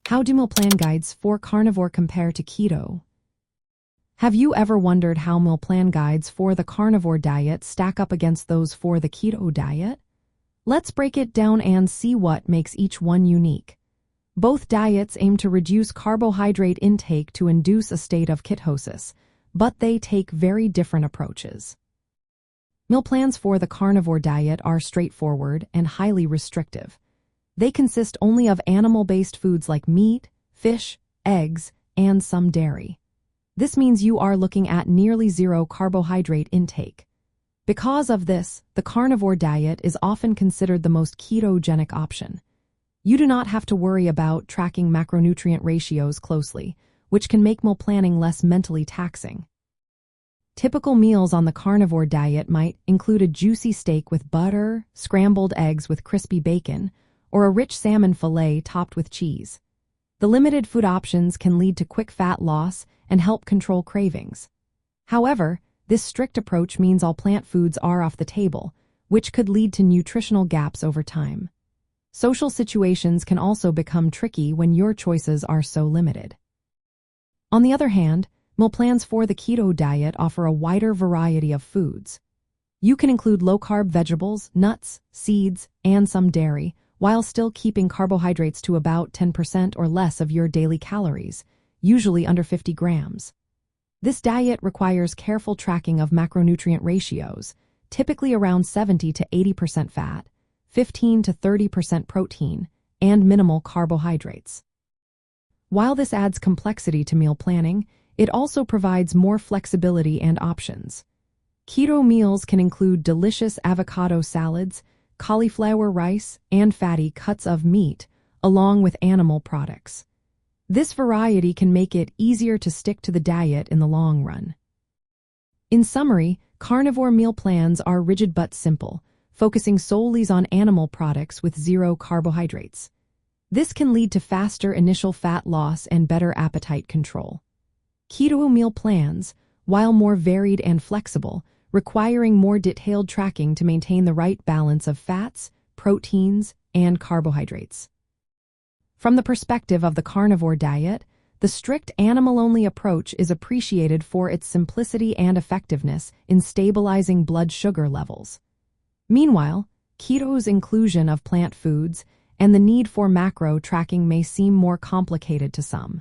How do meal plan guides for carnivore compare to keto? Have you ever wondered how meal plan guides for the carnivore diet stack up against those for the keto diet? Let's break it down and see what makes each one unique. Both diets aim to reduce carbohydrate intake to induce a state of ketosis, but they take very different approaches. Meal plans for the carnivore diet are straightforward and highly restrictive. They consist only of animal-based foods like meat, fish, eggs, and some dairy. This means you are looking at nearly zero carbohydrate intake. Because of this, the carnivore diet is often considered the most ketogenic option. You do not have to worry about tracking macronutrient ratios closely, which can make meal planning less mentally taxing. Typical meals on the carnivore diet might include a juicy steak with butter, scrambled eggs with crispy bacon, or a rich salmon fillet topped with cheese. The limited food options can lead to quick fat loss and help control cravings. However, this strict approach means all plant foods are off the table, which could lead to nutritional gaps over time. Social situations can also become tricky when your choices are so limited. On the other hand, meal plans for the keto diet offer a wider variety of foods. You can include low-carb vegetables, nuts, seeds, and some dairy, while still keeping carbohydrates to about 10% or less of your daily calories, usually under 50 grams. This diet requires careful tracking of macronutrient ratios, typically around 70 to 80% fat, 15 to 30% protein, and minimal carbohydrates. While this adds complexity to meal planning, it also provides more flexibility and options. Keto meals can include delicious avocado salads, cauliflower rice, and fatty cuts of meat, along with animal products. This variety can make it easier to stick to the diet in the long run. In summary, carnivore meal plans are rigid but simple, focusing solely on animal products with zero carbohydrates. This can lead to faster initial fat loss and better appetite control. Keto meal plans, while more varied and flexible, requiring more detailed tracking to maintain the right balance of fats, proteins, and carbohydrates. From the perspective of the carnivore diet, the strict animal-only approach is appreciated for its simplicity and effectiveness in stabilizing blood sugar levels. Meanwhile, keto's inclusion of plant foods and the need for macro tracking may seem more complicated to some.